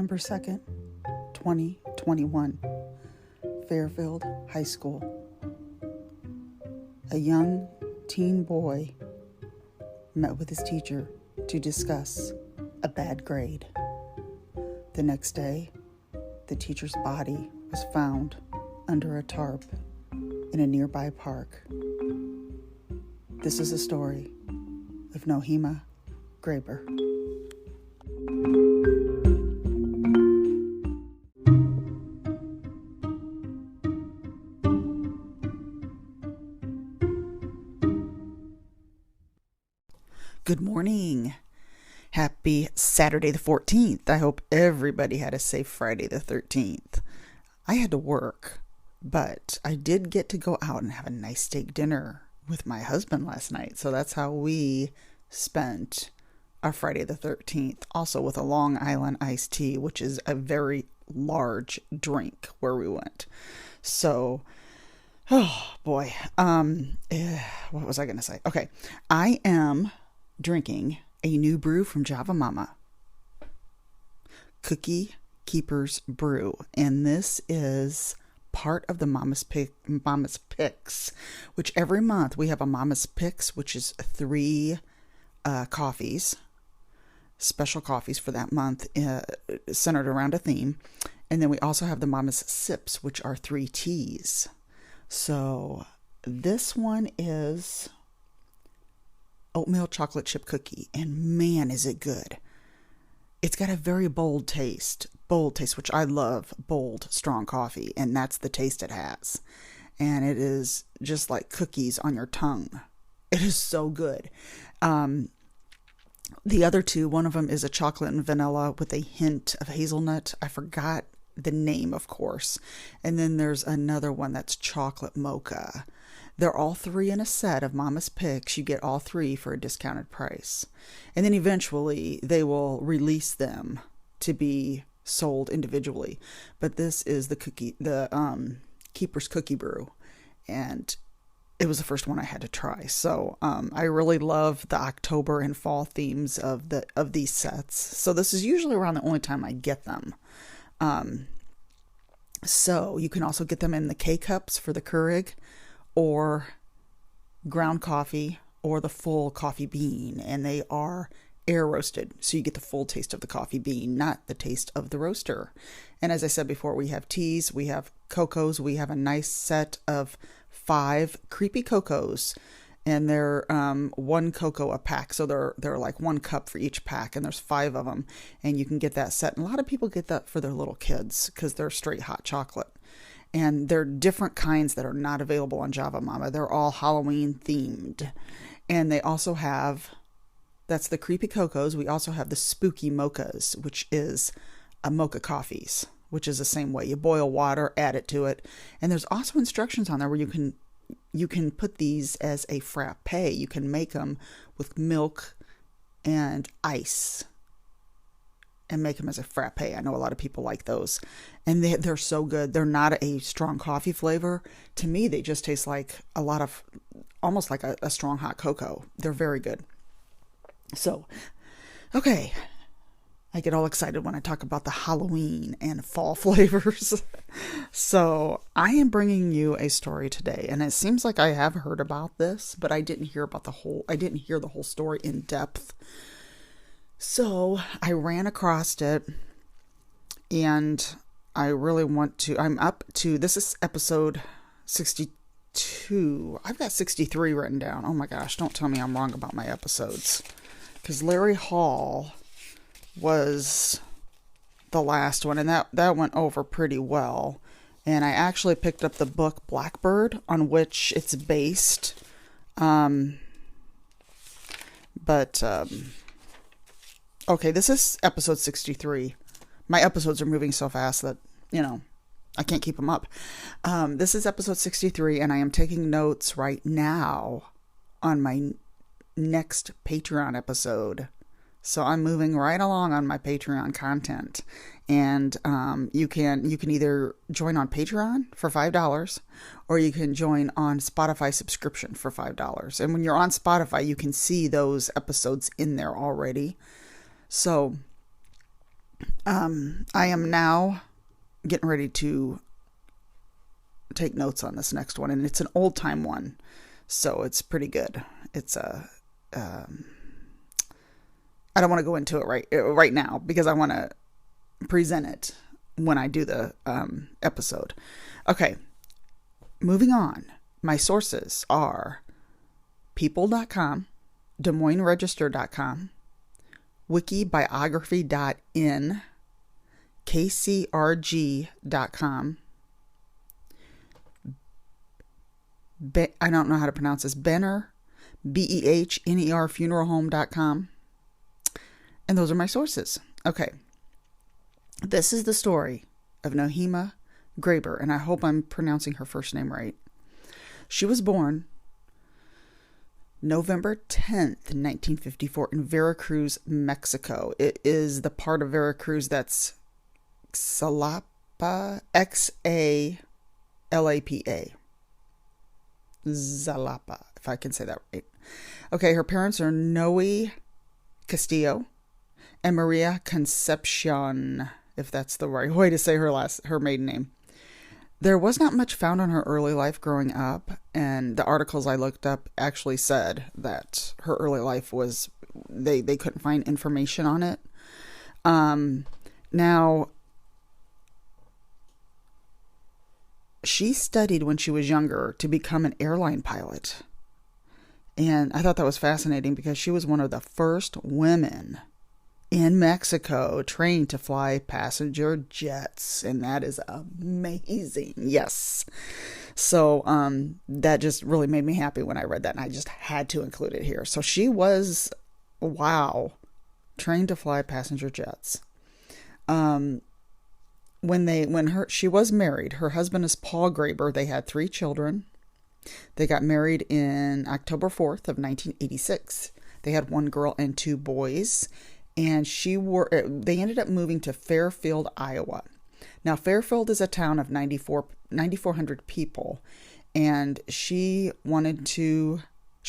November 2nd, 2021, Fairfield High School. A young teen boy met with his teacher to discuss a bad grade. The next day, the teacher's body was found under a tarp in a nearby park. This is a story of Nohema Graber. Good morning. Happy Saturday the 14th. I hope everybody had a safe Friday the 13th. I had to work, but I did get to go out and have a nice steak dinner with my husband last night. So that's how we spent our Friday the 13th. Also with a Long Island iced tea, which is a very large drink where we went. So, oh boy. What was I going to say? Okay. I am drinking a new brew from Java Mama, Cookie Keeper's Brew, and this is part of the Mama's Picks, which every month we have a Mama's Picks, which is 3 coffees, special coffees for that month, centered around a theme, and then we also have the Mama's Sips, which are 3 teas. So this one is oatmeal chocolate chip cookie, and man, is it good. It's got a very bold taste, which I love, bold, strong coffee, and that's the taste it has. And it is just like cookies on your tongue. It is so good. The other 2, one of them is a chocolate and vanilla with a hint of hazelnut. I forgot the name, of course. And then there's another one that's chocolate mocha. They're all 3 in a set of Mama's Picks. You get all 3 for a discounted price. And then eventually they will release them to be sold individually. But this is the Keeper's Cookie Brew. And it was the first one I had to try. So I really love the October and fall themes of these sets. So this is usually around the only time I get them. So you can also get them in the K-Cups for the Keurig, or ground coffee, or the full coffee bean, and they are air roasted, so you get the full taste of the coffee bean, not the taste of the roaster. And as I said before, we have teas, we have cocos, we have a nice set of 5 creepy cocos, and they're 1 cocoa a pack, so they're like 1 cup for each pack, and there's 5 of them, and you can get that set. And a lot of people get that for their little kids because they're straight hot chocolate. And they're different kinds that are not available on Java Mama. They're all Halloween themed. And they also have, that's the creepy cocos. We also have the spooky mochas, which is a mocha coffees, which is the same way. You boil water, add it to it. And there's also instructions on there where you can put these as a frappe. You can make them with milk and ice and make them as a frappe. I know a lot of people like those, and they're so good. They're not a strong coffee flavor. To me, they just taste like almost like a strong hot cocoa. They're very good. So, okay. I get all excited when I talk about the Halloween and fall flavors. So I am bringing you a story today, and it seems like I have heard about this, but I didn't hear the whole story in depth. So I ran across it, and I really I'm up to, this is episode 62. I've got 63 written down. Oh my gosh, don't tell me I'm wrong about my episodes. Because Larry Hall was the last one, and that went over pretty well. And I actually picked up the book Blackbird, on which it's based. Okay, this is episode 63. My episodes are moving so fast that, I can't keep them up. This is episode 63, and I am taking notes right now on my next Patreon episode. So I'm moving right along on my Patreon content. And you can either join on Patreon for $5, or you can join on Spotify subscription for $5. And when you're on Spotify, you can see those episodes in there already. So I am now getting ready to take notes on this next one, and it's an old time one, so it's pretty good. It's a I don't want to go into it right now because I want to present it when I do the episode. Okay, moving on. My sources are people.com, DesMoinesRegister.com, wikibiography.in, kcrg.com, I don't know how to pronounce this, Benner, BEHNER funeralhome.com. And those are my sources. Okay. This is the story of Nohema Graber, and I hope I'm pronouncing her first name right. She was born November 10th, 1954 in Veracruz, Mexico. It is the part of Veracruz that's Xalapa, Xalapa. Xalapa, if I can say that right. Okay, her parents are Noe Castillo and Maria Concepcion, if that's the right way to say her maiden name. There was not much found on her early life growing up, and the articles I looked up actually said that her early life was, they couldn't find information on it. Now, she studied when she was younger to become an airline pilot. And I thought that was fascinating because she was one of the first women in Mexico trained to fly passenger jets. And that is amazing. Yes. So that just really made me happy when I read that. And I just had to include it here. So she was, wow, trained to fly passenger jets. She was married. Her husband is Paul Graber. They had 3 children. They got married in October 4th of 1986. They had 1 girl and 2 boys, and they ended up moving to Fairfield, Iowa. Now, Fairfield is a town of 9,400 people, and she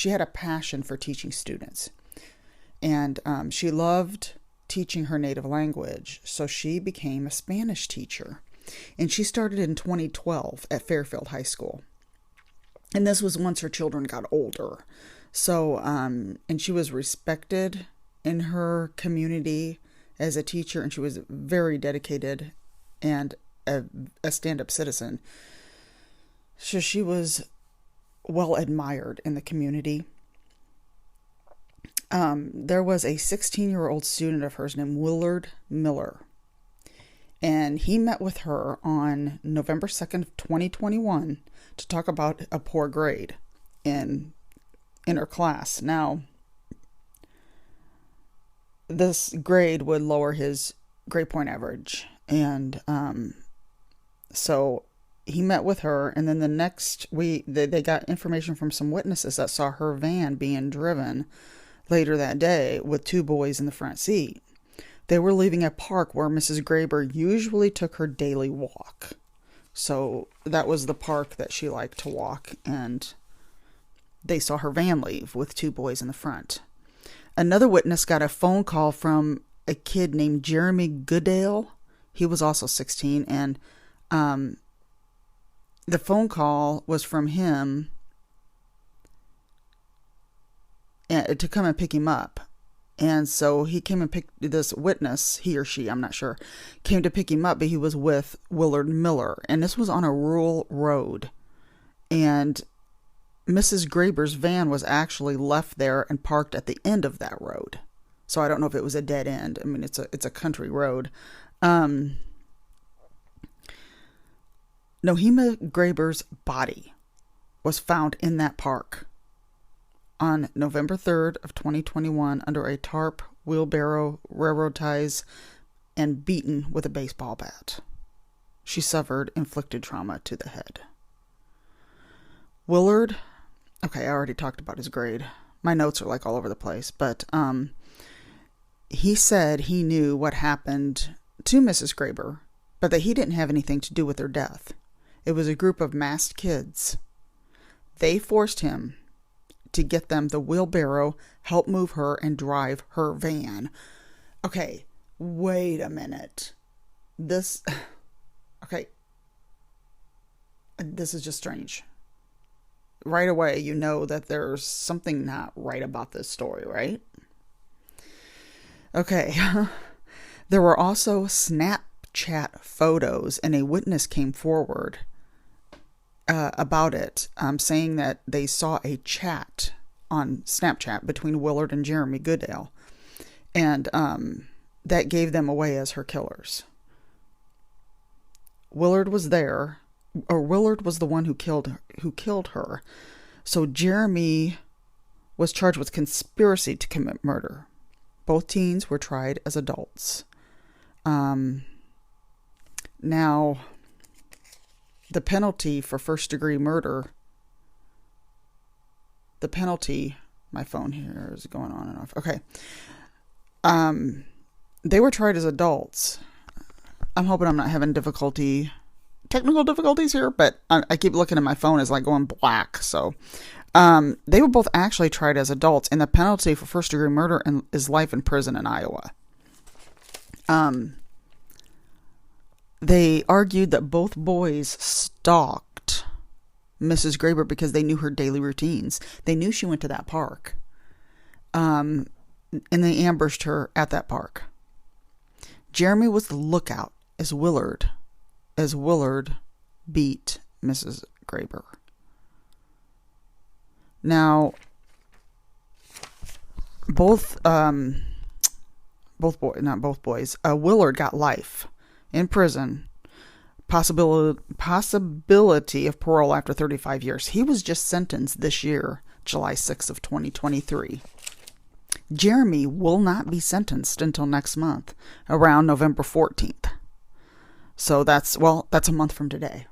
had a passion for teaching students, and she loved teaching her native language, so she became a Spanish teacher, and she started in 2012 at Fairfield High School. And this was once her children got older. So, and she was respected in her community as a teacher, and she was very dedicated and a stand-up citizen. So she was well admired in the community. There was a 16-year-old student of hers named Willard Miller, and he met with her on November 2nd, 2021 to talk about a poor grade in her class. Now, this grade would lower his grade point average, and so he met with her, and then the next week they got information from some witnesses that saw her van being driven later that day with 2 boys in the front seat. They were leaving a park where Mrs. Graber usually took her daily walk. So that was the park that she liked to walk, and they saw her van leave with 2 boys in the front. Another witness got a phone call from a kid named Jeremy Goodale. He was also 16, and the phone call was from him to come and pick him up. And so he came and picked this witness, he or she, I'm not sure, came to pick him up, but he was with Willard Miller. And this was on a rural road. And Mrs. Graber's van was actually left there and parked at the end of that road. So I don't know if it was a dead end. I mean, it's a country road. Nohema Graber's body was found in that park on November 3rd of 2021 under a tarp, wheelbarrow, railroad ties, and beaten with a baseball bat. She suffered inflicted trauma to the head. Willard, okay, I already talked about his grade. My notes are like all over the place, but he said he knew what happened to Mrs. Graber, but that he didn't have anything to do with her death. It was a group of masked kids. They forced him to get them the wheelbarrow, help move her, and drive her van. Okay, wait a minute. This, okay, this is just strange. Right away, you know that there's something not right about this story, right? Okay. There were also Snapchat photos, and a witness came forward about it, saying that they saw a chat on Snapchat between Willard and Jeremy Goodale, and that gave them away as her killers. Willard was there, or Willard was the one who killed her. So Jeremy was charged with conspiracy to commit murder. Both teens were tried as adults. Now, the penalty for first-degree murder, my phone here is going on and off. Okay. They were tried as adults. I'm hoping I'm not having technical difficulties here, but I keep looking at my phone, it's like going black. So, they were both actually tried as adults, and the penalty for first-degree murder is life in prison in Iowa. They argued that both boys stalked Mrs. Graber because they knew her daily routines. They knew she went to that park. And they ambushed her at that park. Jeremy was the lookout as Willard beat Mrs. Graber. Now, Willard got life in prison, possibility of parole after 35 years. He was just sentenced this year, July 6th of 2023. Jeremy will not be sentenced until next month, around November 14th. So that's a month from today.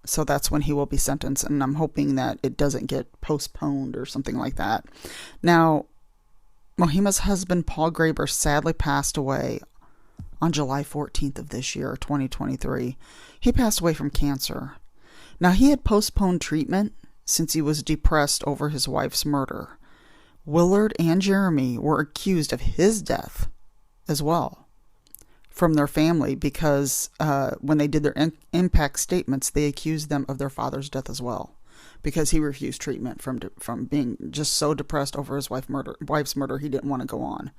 So that's when he will be sentenced, and I'm hoping that it doesn't get postponed or something like that. Now, Nohema's husband, Paul Graber, sadly passed away on July 14th of this year, 2023. He passed away from cancer. Now, he had postponed treatment since he was depressed over his wife's murder. Willard and Jeremy were accused of his death as well from their family because when they did their impact statements, they accused them of their father's death as well because he refused treatment from being just so depressed over his wife's murder he didn't want to go on.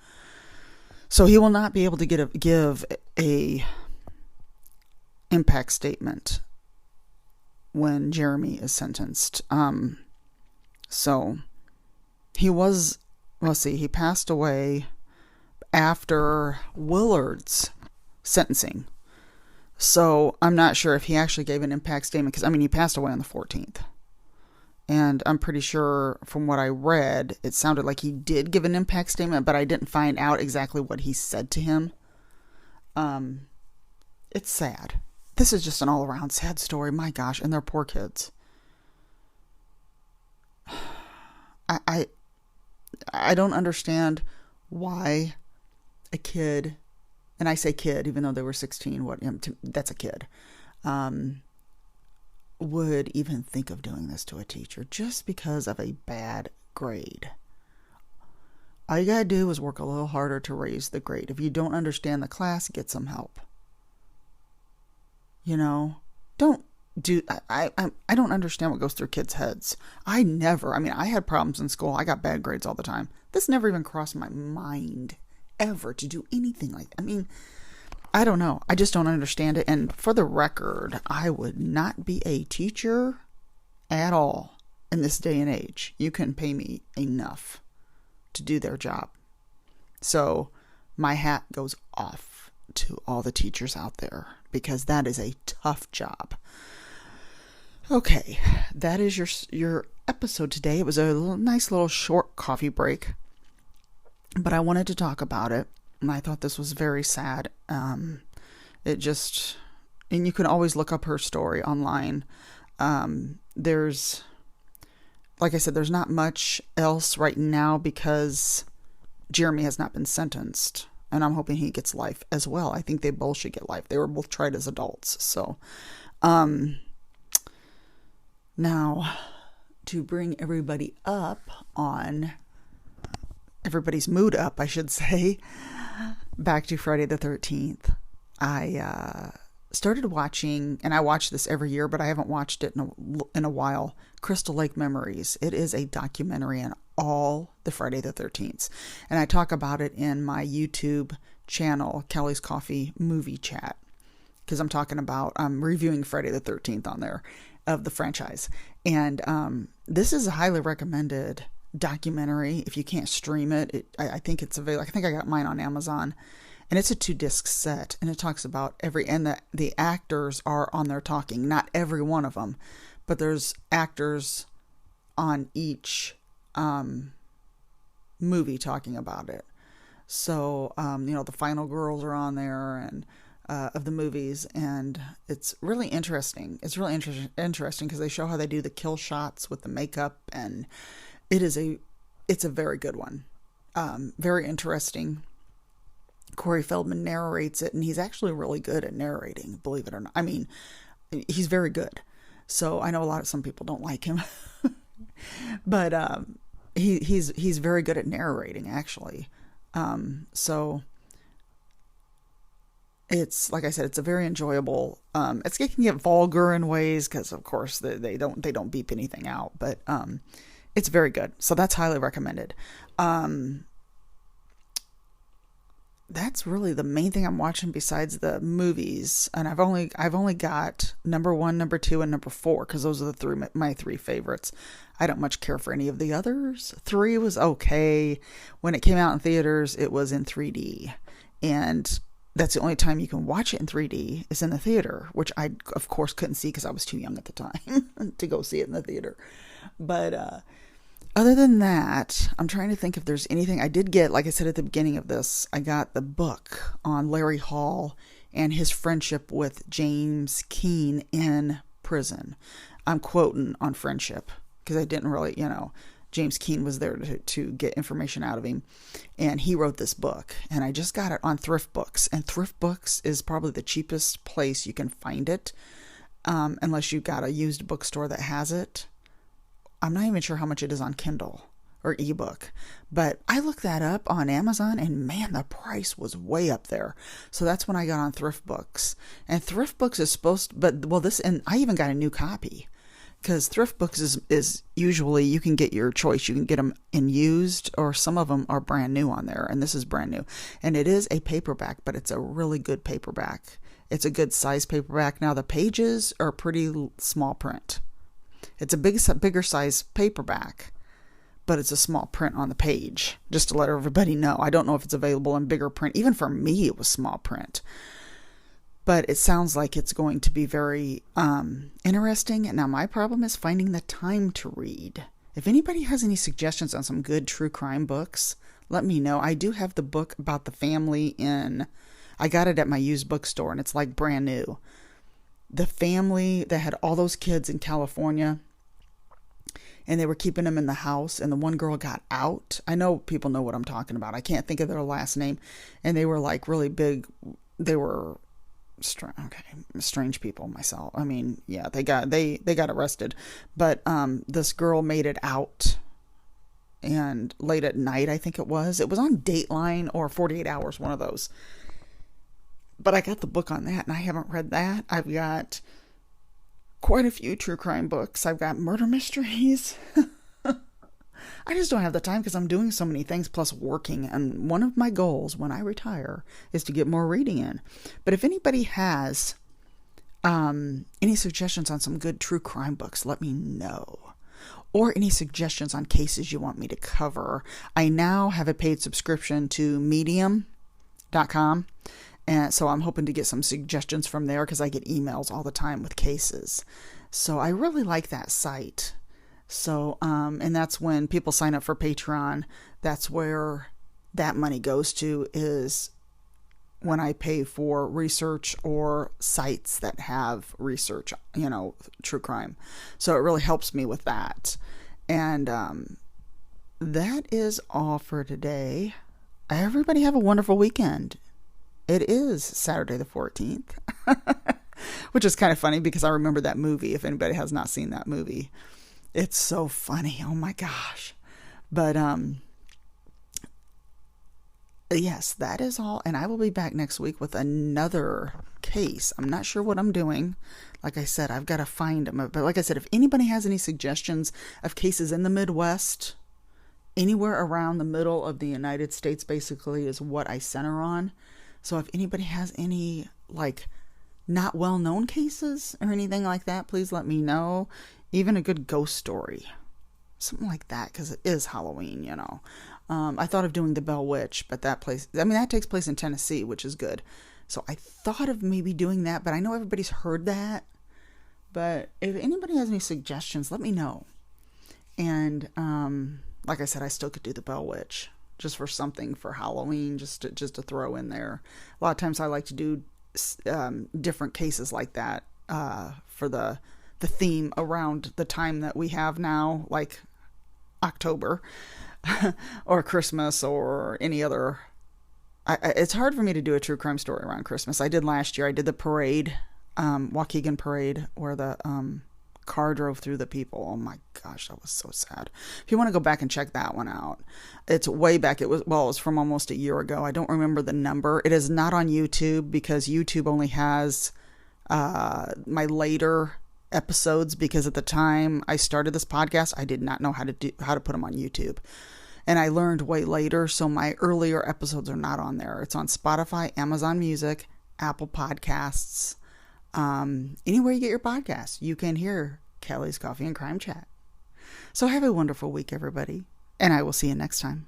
So he will not be able to give a impact statement when Jeremy is sentenced. So he passed away after Willard's sentencing. So I'm not sure if he actually gave an impact statement because, he passed away on the 14th. And I'm pretty sure from what I read, it sounded like he did give an impact statement, but I didn't find out exactly what he said to him. It's sad. This is just an all-around sad story. My gosh, and they're poor kids. I don't understand why a kid, and I say kid, even though they were 16, that's a kid, would even think of doing this to a teacher just because of a bad grade. All you gotta do is work a little harder to raise the grade. If you don't understand the class, get some help. Don't do. I don't understand what goes through kids' heads. I had problems in school. I got bad grades all the time. This never even crossed my mind ever to do anything like that. I don't know. I just don't understand it. And for the record, I would not be a teacher at all in this day and age. You can pay me enough to do their job. So my hat goes off to all the teachers out there because that is a tough job. Okay, that is your episode today. It was a nice little short coffee break, but I wanted to talk about it. And I thought this was very sad. And you can always look up her story online. There's, like I said, there's not much else right now because Jeremy has not been sentenced. And I'm hoping he gets life as well. I think they both should get life. They were both tried as adults. So, now to bring everybody's mood up, I should say. back to Friday the 13th. I started watching, and I watch this every year, but I haven't watched it in a while. Crystal Lake Memories. It is a documentary on all the Friday the 13th. And I talk about it in my YouTube channel, Kelly's Coffee Movie Chat, because I'm reviewing Friday the 13th on there of the franchise. And this is a highly recommended documentary. If you can't stream it, I think it's available. I think I got mine on Amazon. And it's a 2-disc set, and it talks about the actors are on there talking. Not every one of them, but there's actors on each movie talking about it. So, the final girls are on there and of the movies, and it's really interesting. It's really interesting because they show how they do the kill shots with the makeup, and it's a very good one. Very interesting. Corey Feldman narrates it, and he's actually really good at narrating, believe it or not. I mean, he's very good. So I know some people don't like him, but he's very good at narrating, actually. So it's, like I said, it's a very enjoyable. It can get vulgar in ways because, of course, they don't beep anything out, but it's very good. So that's highly recommended. That's really the main thing I'm watching besides the movies. And I've only got number 1, number 2, and number 4, because those are my 3 favorites. I don't much care for any of the others. 3 was okay. When it came out in theaters, it was in 3D. And that's the only time you can watch it in 3D is in the theater, which I, of course, couldn't see because I was too young at the time to go see it in the theater. But other than that, I'm trying to think if there's anything. I did get, like I said at the beginning of this, I got the book on Larry Hall and his friendship with James Keene in prison. I'm quoting on friendship because I didn't really, James Keene was there to get information out of him. And he wrote this book. And I just got it on Thrift Books. And Thrift Books is probably the cheapest place you can find it, unless you've got a used bookstore that has it. I'm not even sure how much it is on Kindle or ebook, but I looked that up on Amazon, and man, the price was way up there. So that's when I got on Thrift Books. And Thrift Books is and I even got a new copy, because Thrift Books is usually, you can get your choice. You can get them in used, or some of them are brand new on there, and this is brand new. And it is a paperback, but it's a really good paperback. It's a good size paperback. Now the pages are pretty small print. It's a bigger size paperback, but it's a small print on the page, just to let everybody know. I don't know if it's available in bigger print. Even for me, it was small print. But it sounds like it's going to be very interesting. Now, my problem is finding the time to read. If anybody has any suggestions on some good true crime books, let me know. I do have the book about the family I got it at my used bookstore, and it's like brand new. The family that had all those kids in California, and they were keeping them in the house, and the one girl got out. I know people know what I'm talking about. I can't think of their last name. And they were like really big. They were strange people myself. I mean, yeah, they got arrested, but this girl made it out, and late at night, I think it was on Dateline or 48 Hours, one of those. But I got the book on that, and I haven't read that. I've got quite a few true crime books. I've got murder mysteries. I just don't have the time because I'm doing so many things, plus working. And one of my goals when I retire is to get more reading in. But if anybody has any suggestions on some good true crime books, let me know. Or any suggestions on cases you want me to cover. I now have a paid subscription to Medium.com. And so I'm hoping to get some suggestions from there, because I get emails all the time with cases. So I really like that site. So, and that's when people sign up for Patreon. That's where that money goes to, is when I pay for research or sites that have research, true crime. So it really helps me with that. And that is all for today. Everybody have a wonderful weekend. It is Saturday the 14th, which is kind of funny because I remember that movie. If anybody has not seen that movie, it's so funny. Oh my gosh. But Yes, that is all. And I will be back next week with another case. I'm not sure what I'm doing. Like I said, I've got to find them. But like I said, if anybody has any suggestions of cases in the Midwest, anywhere around the middle of the United States basically is what I center on. So if anybody has any like not well-known cases or anything like that, please let me know. Even a good ghost story. Something like that, because it is Halloween, you know. I thought of doing the Bell Witch, but that takes place in Tennessee, which is good. So I thought of maybe doing that, but I know everybody's heard that. But if anybody has any suggestions, let me know. And like I said, I still could do the Bell Witch just for something for Halloween, just to throw in there. A lot of times I like to do different cases like that for the theme around the time that we have now, like October or Christmas or any other. It's hard for me to do a true crime story around Christmas. I did last year. I did the parade, Waukegan parade, where the car drove through the people. Oh my gosh, that was so sad. If you want to go back and check that one out, it's way back. It was from almost a year ago. I don't remember the number. It is not on YouTube because YouTube only has my later episodes, because at the time I started this podcast, I did not know how to put them on YouTube. And I learned way later, so my earlier episodes are not on there. It's on Spotify, Amazon Music, Apple Podcasts, anywhere you get your podcasts, you can hear Kelli's Coffee and Crime Chat. So have a wonderful week, everybody, and I will see you next time.